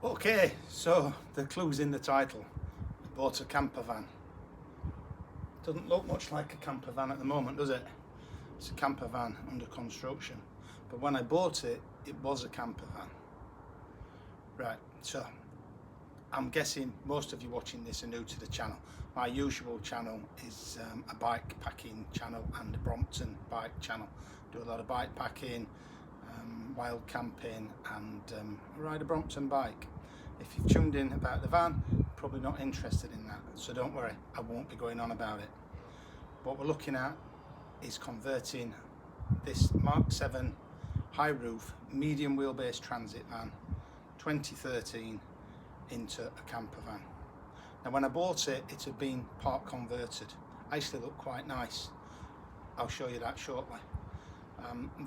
Okay, so the clue's in the title. I bought a camper van. Doesn't look much like a camper van at the moment, does it? It's a camper van under construction. But when I bought it, it was a camper van. Right, so I'm guessing most of you watching this are new to the channel. My usual channel is a bike packing channel and a Brompton bike channel. Do a lot of bike packing, wild camping, and I ride a Brompton bike. If you've tuned in about the van, probably not interested in that, so don't worry, I won't be going on about it. What we're looking at is converting this Mk7 high roof medium wheelbase transit van 2013 into a camper van. Now when I bought it, it had been part converted. Actually looked quite nice. I'll show you that shortly.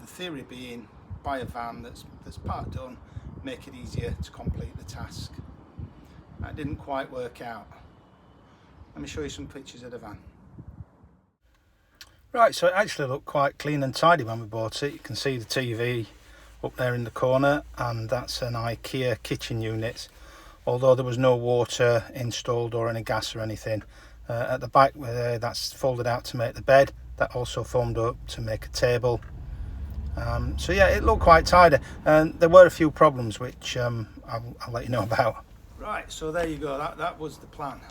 The theory being, buy a van that's part done, make it easier to complete the task. That didn't quite work out. Let me show you some pictures of the van. Right, so it actually looked quite clean and tidy when we bought it. You can see the TV up there in the corner, and that's an IKEA kitchen unit, although there was no water installed or any gas or anything. At the back, that's folded out to make the bed. That also folded up to make a table. So yeah, it looked quite tidy, and there were a few problems which I'll let you know about. Right, so there you go, that was the plan.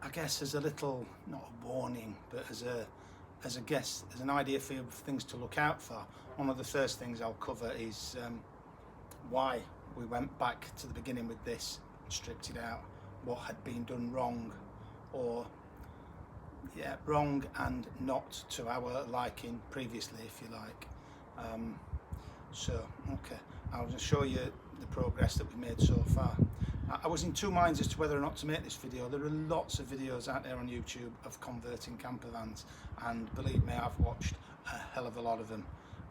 I guess as a little, not a warning, but as an idea for things to look out for, one of the first things I'll cover is why we went back to the beginning with this and stripped it out, what had been done wrong, or wrong and not to our liking previously, if you like. Okay, I'll just show you the progress that we made so far. I was in two minds as to whether or not to make this video. There are lots of videos out there on YouTube of converting camper vans, and believe me, I've watched a hell of a lot of them.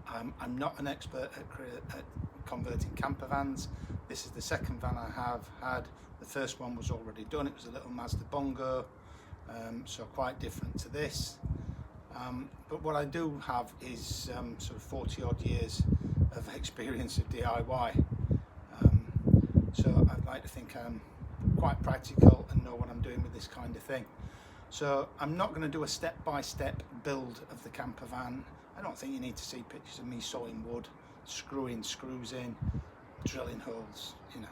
I'm not an expert at converting camper vans. This is the second van I have had. The first one was already done. It was a little Mazda Bongo, so quite different to this. But what I do have is sort of 40 odd years of experience of DIY. So I'd like to think I'm quite practical and know what I'm doing with this kind of thing. So I'm not going to do a step-by-step build of the camper van. I don't think you need to see pictures of me sawing wood, screwing screws in, drilling holes. You know,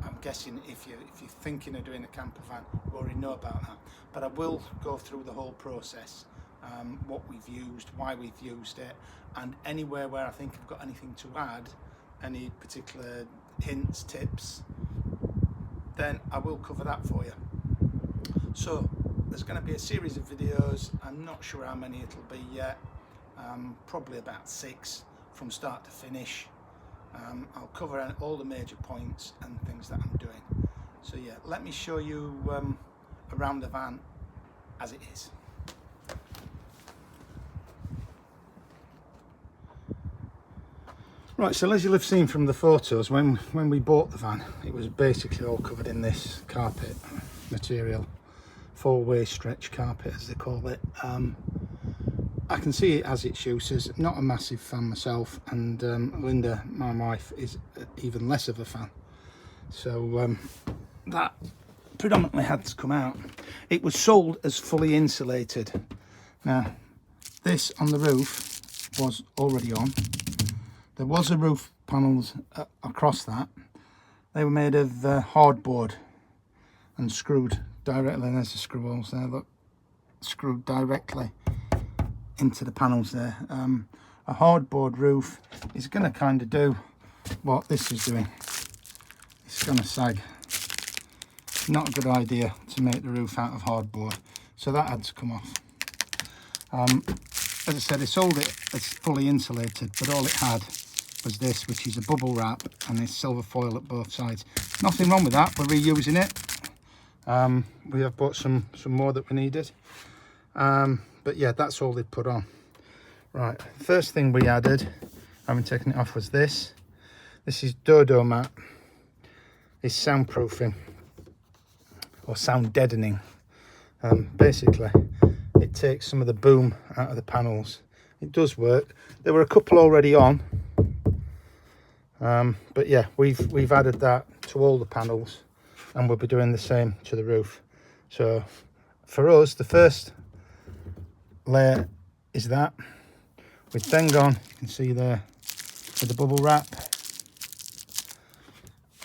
I'm guessing if you're thinking of doing a camper van, you already know about that. But I will go through the whole process, what we've used, why we've used it, and anywhere where I think I've got anything to add, any particular hints, tips, then I will cover that for you. So there's going to be a series of videos. I'm not sure how many it'll be yet, probably about 6 from start to finish. I'll cover all the major points and things that I'm doing. So yeah, let me show you around the van as it is. Right, so as you'll have seen from the photos, when we bought the van, it was basically all covered in this carpet material, 4-way stretch carpet as they call it. I can see it has its uses. Not a massive fan myself, and Linda, my wife, is even less of a fan. So that predominantly had to come out. It was sold as fully insulated. Now, this on the roof was already on. There was a roof panels across that. They were made of hardboard and screwed directly. There's the screw holes there, look, screwed directly into the panels there. A hardboard roof is going to kind of do what this is doing. It's going to sag. Not a good idea to make the roof out of hardboard, so that had to come off. As I said, they sold it as fully insulated, but all it had was this, which is a bubble wrap and this silver foil at both sides. Nothing wrong with that, we're reusing it. We have bought some more that we needed, but yeah, that's all they put on. Right, first thing we added, I haven't taken it off, was this. This is Dodo mat. It's soundproofing or sound deadening. Basically it takes some of the boom out of the panels. It does work. There were a couple already on, But yeah, we've added that to all the panels, and we'll be doing the same to the roof. So for us, the first layer is that. We've then gone, you can see there, with the bubble wrap,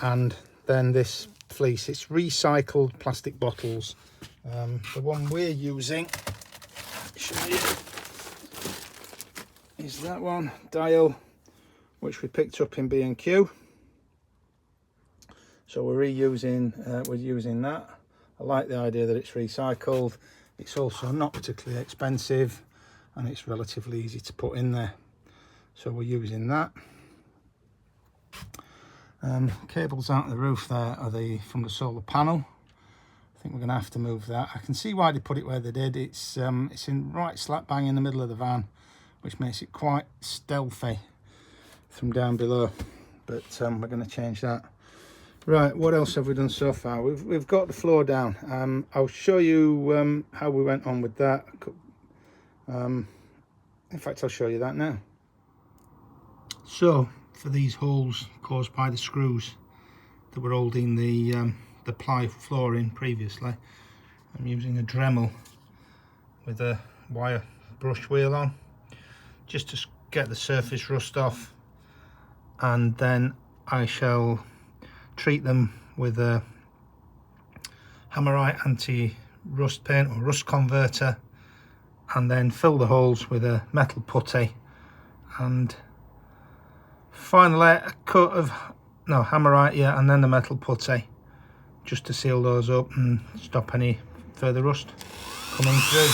and then this fleece. It's recycled plastic bottles. The one we're using, show you, is that one, Dial, which we picked up in B&Q. So we're using that. I like the idea that it's recycled. It's also not particularly expensive, and it's relatively easy to put in there. So we're using that. Cables out of the roof there are from the solar panel. I think we're going to have to move that. I can see why they put it where they did. It's in right slap bang in the middle of the van, which makes it quite stealthy from down below. But we're going to change that. Right, what else have we done so far? We've got the floor down. I'll show you how we went on with that. In fact, I'll show you that now. So for these holes caused by the screws that were holding the ply floor in previously, I'm using a Dremel with a wire brush wheel on, just to get the surface rust off, and then I shall treat them with a Hammerite anti-rust paint or rust converter, and then fill the holes with a metal putty, and finally a coat of Hammerite, yeah, and then the metal putty, just to seal those up and stop any further rust coming through.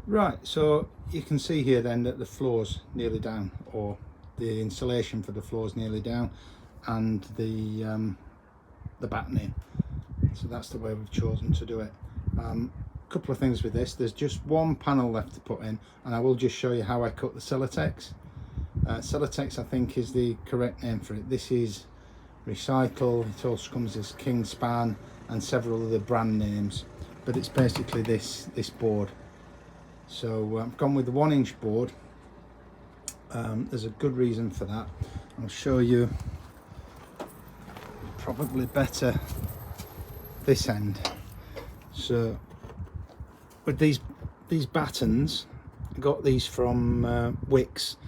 Right, so you can see here then that the floor's nearly down, or the insulation for the floor's nearly down, and the battening. So that's the way we've chosen to do it. Couple of things with this. There's just one panel left to put in, and I will just show you how I cut the Celotex. Celotex, I think, is the correct name for it. This is recycled. It also comes as Kingspan and several other brand names, but it's basically this board. So I've gone with the 1-inch board. There's a good reason for that. I'll show you probably better this end. So with these battens, I got these from Wicks.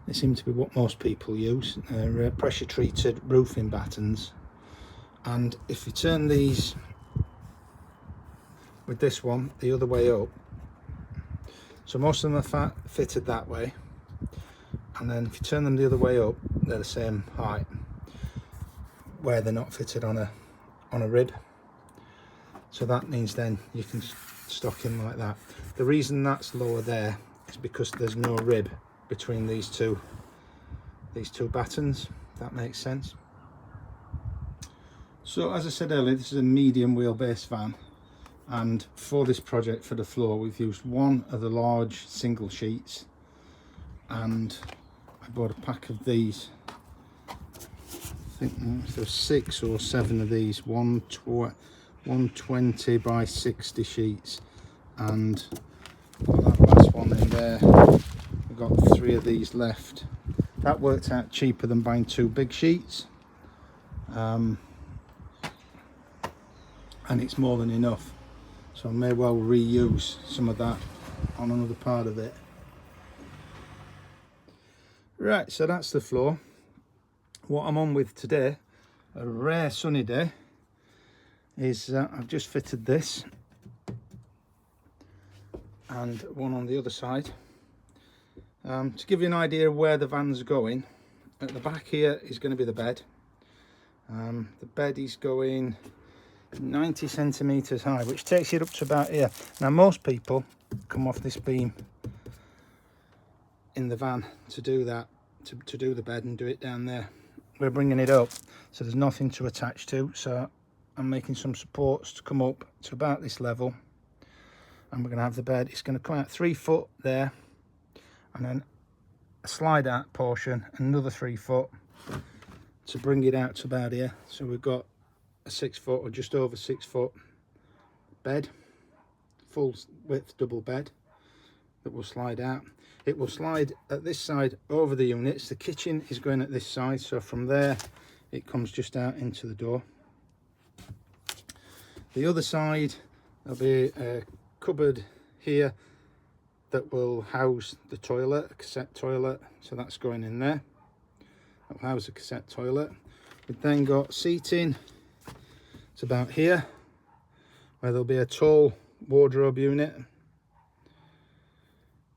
They seem to be what most people use. They're pressure treated roofing battens, and if you turn these with this one the other way up, so most of them are fitted that way, and then if you turn them the other way up, they're the same height, where they're not fitted on a rib. So that means then you can stock in like that. The reason that's lower there is because there's no rib between these two battens, if that makes sense. So as I said earlier, this is a medium wheelbase van, and for this project, for the floor, we've used one of the large single sheets, and I bought a pack of these. I think there's 6 or 7 of these, 120 by 60 sheets, and got that last one in there. I've got 3 of these left. That worked out cheaper than buying 2 big sheets, and it's more than enough, so I may well reuse some of that on another part of it. Right, so that's the floor. What I'm on with today, a rare sunny day, is I've just fitted this and one on the other side. To give you an idea of where the van's going, at the back here is going to be the bed. The bed is going 90 centimeters high, which takes it up to about here. Now most people come off this beam in the van to do that, to do the bed and do it down there. We're bringing it up, so there's nothing to attach to, so I'm making some supports to come up to about this level, and we're going to have the bed. It's going to come out 3 foot there, and then a slide out portion, another 3 foot to bring it out to about here. So we've got a 6 foot or just over 6 foot bed, full width double bed that will slide out. it will slide at this side over the units. The kitchen is going at this side, so from there it comes just out into the door. The other side, there'll be a cupboard here that will house the toilet, a cassette toilet, so that's going in there. That will house a cassette toilet. We've then got seating, it's about here, where there'll be a tall wardrobe unit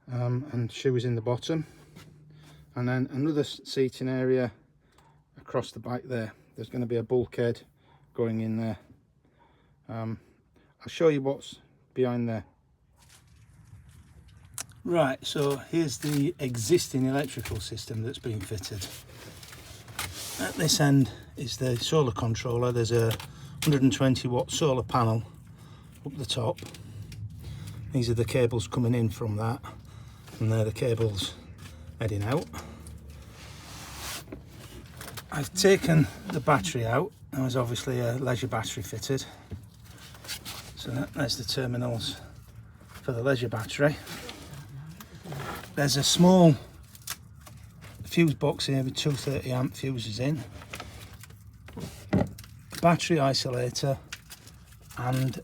and shoes in the bottom, and then another seating area across the back there. There's going to be a bulkhead going in there. I'll show you what's behind there. Right, so here's the existing electrical system that's been fitted. At this end is the solar controller. There's a 120 watt solar panel up the top. These are the cables coming in from that, and they're the cables heading out. I've taken the battery out. There was obviously a leisure battery fitted. So there's the terminals for the leisure battery. There's a small fuse box here with 230 amp fuses in, a battery isolator and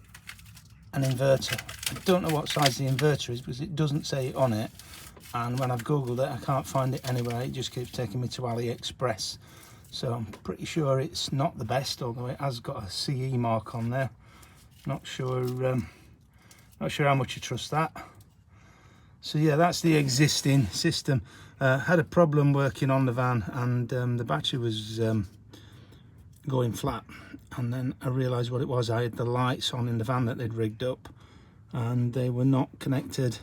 an inverter. I don't know what size the inverter is because it doesn't say it on it, and when I've googled it I can't find it anywhere. It just keeps taking me to AliExpress, so I'm pretty sure it's not the best, although it has got a CE mark on there. Not sure how much you trust that. So yeah, that's the existing system. Had a problem working on the van, and the battery was going flat, and then I realised what it was. I had the lights on in the van that they'd rigged up, and they were not connected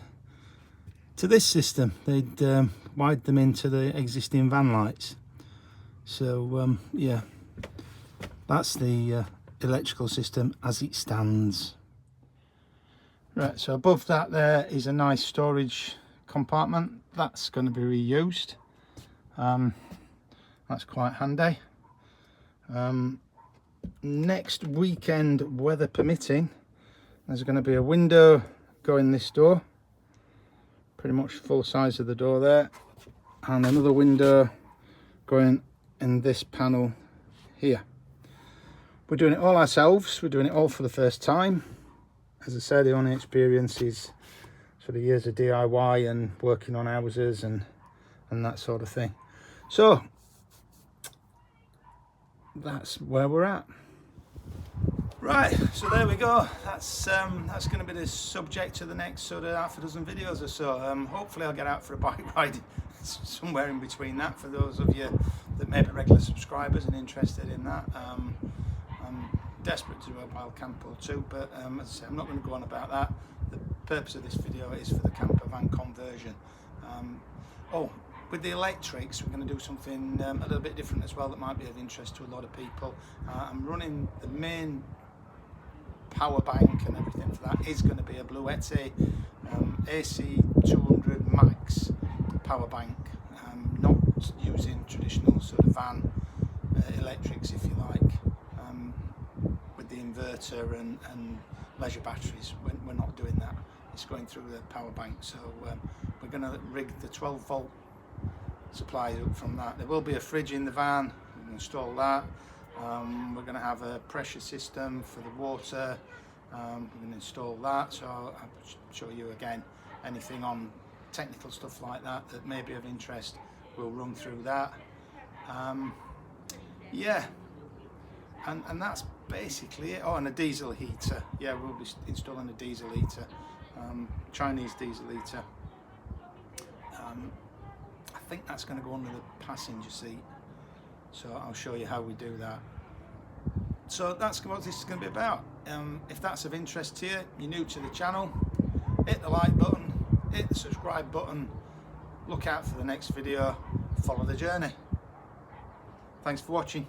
to this system. They'd wired them into the existing van lights. So yeah, that's the electrical system as it stands. Right, so above that there is a nice storage compartment. That's going to be reused. That's quite handy. Next weekend, weather permitting, there's going to be a window going this door, pretty much full size of the door there, and another window going in this panel here. We're doing it all ourselves. We're doing it all for the first time. As I said, the only experience is sort of years of DIY and working on houses and that sort of thing. So that's where we're at. Right, so there we go. That's going to be the subject of the next sort of half a dozen videos or so. Hopefully I'll get out for a bike ride somewhere in between that, for those of you that may be regular subscribers and interested in that. I'm desperate to do a wild camper too, but as I say, I'm not going to go on about that. The purpose of this video is for the camper van conversion. With the electrics, we're going to do something a little bit different as well that might be of interest to a lot of people. I'm running the main power bank, and everything for that is going to be a Blue Yeti AC 200 Max power bank, not using traditional sort of van electrics, if you like. With the inverter and leisure batteries, we're not doing that. It's going through the power bank, so we're going to rig the 12 volt supply up from that. There will be a fridge in the van. We can install that. We're going to have a pressure system for the water. We're going to install that, so I'll show you again anything on technical stuff like that that may be of interest. We'll run through that. Yeah, and that's basically it. Oh, and a diesel heater. Yeah, we'll be installing a diesel heater, Chinese diesel heater. I think that's going to go under the passenger seat, so I'll show you how we do that. So that's what this is going to be about. If that's of interest to you, you're new to the channel, hit the like button, hit the subscribe button, look out for the next video, follow the journey. Thanks for watching.